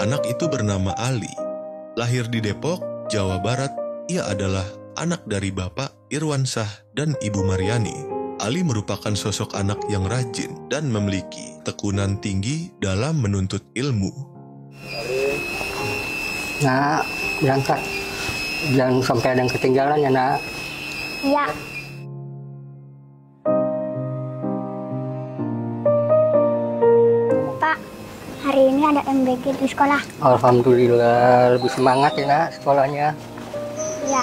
Anak itu bernama Ali. Lahir di Depok, Jawa Barat, ia adalah anak dari Bapak Irwansyah dan Ibu Mariani. Ali merupakan sosok anak yang rajin dan memiliki tekunan tinggi dalam menuntut ilmu. Nak, berangkat. Jangan sampai ada yang ketinggalan ya, Nak. Iya. Pak, hari ini ada MBG di sekolah. Alhamdulillah, lebih semangat ya, Nak, sekolahnya. Iya.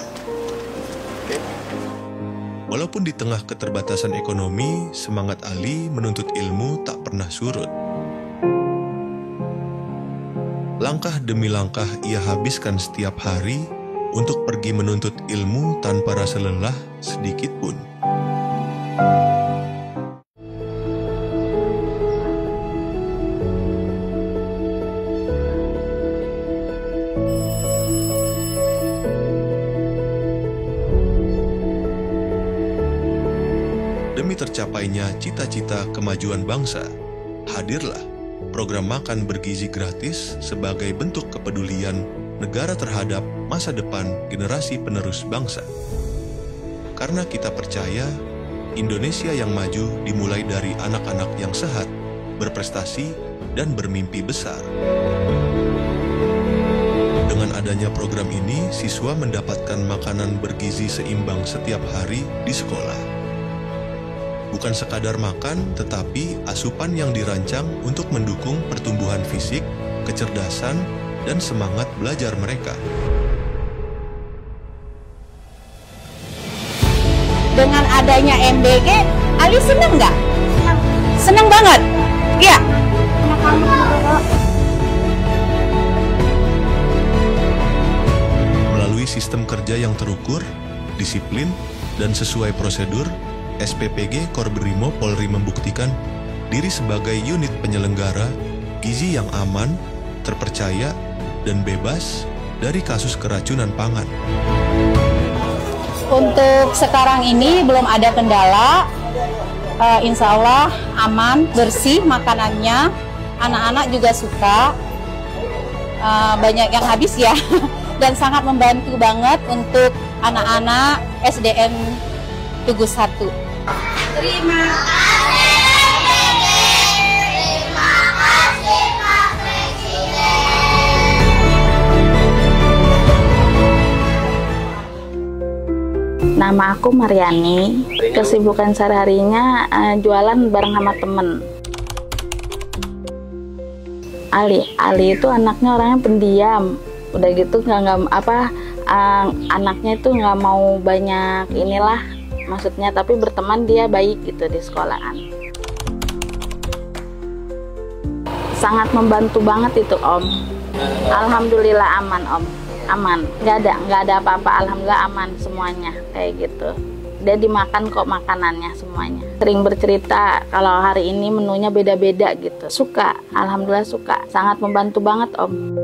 Walaupun di tengah keterbatasan ekonomi, semangat Ali menuntut ilmu tak pernah surut. Langkah demi langkah ia habiskan setiap hari untuk pergi menuntut ilmu tanpa rasa lelah sedikit pun. Demi tercapainya cita-cita kemajuan bangsa, hadirlah program makan bergizi gratis sebagai bentuk kepedulian negara terhadap masa depan generasi penerus bangsa. Karena kita percaya, Indonesia yang maju dimulai dari anak-anak yang sehat, berprestasi, dan bermimpi besar. Dengan adanya program ini, siswa mendapatkan makanan bergizi seimbang setiap hari di sekolah. Bukan sekadar makan, tetapi asupan yang dirancang untuk mendukung pertumbuhan fisik, kecerdasan, dan semangat belajar mereka. Dengan adanya MBG, Ali seneng nggak? Seneng banget? Iya? Melalui sistem kerja yang terukur, disiplin, dan sesuai prosedur, SPPG Korbrimo Polri membuktikan diri sebagai unit penyelenggara gizi yang aman, terpercaya, dan bebas dari kasus keracunan pangan. Untuk sekarang ini belum ada kendala, insya Allah aman, bersih makanannya, anak-anak juga suka, banyak yang habis ya, dan sangat membantu banget untuk anak-anak SDN Tugu 1. Terima kasih, terima kasih Pak Presiden. Nama aku Mariani, kesibukan sehari-harinya jualan bareng sama temen. Ali itu anaknya orangnya pendiam, udah gitu anaknya itu nggak mau banyak inilah, maksudnya, tapi berteman dia baik gitu di sekolahan. Sangat membantu banget itu Om. Alhamdulillah aman Om, aman, nggak ada apa-apa, alhamdulillah aman semuanya kayak gitu. Dia dimakan kok makanannya semuanya. Sering bercerita kalau hari ini menunya beda-beda gitu. Suka, alhamdulillah suka. Sangat membantu banget Om.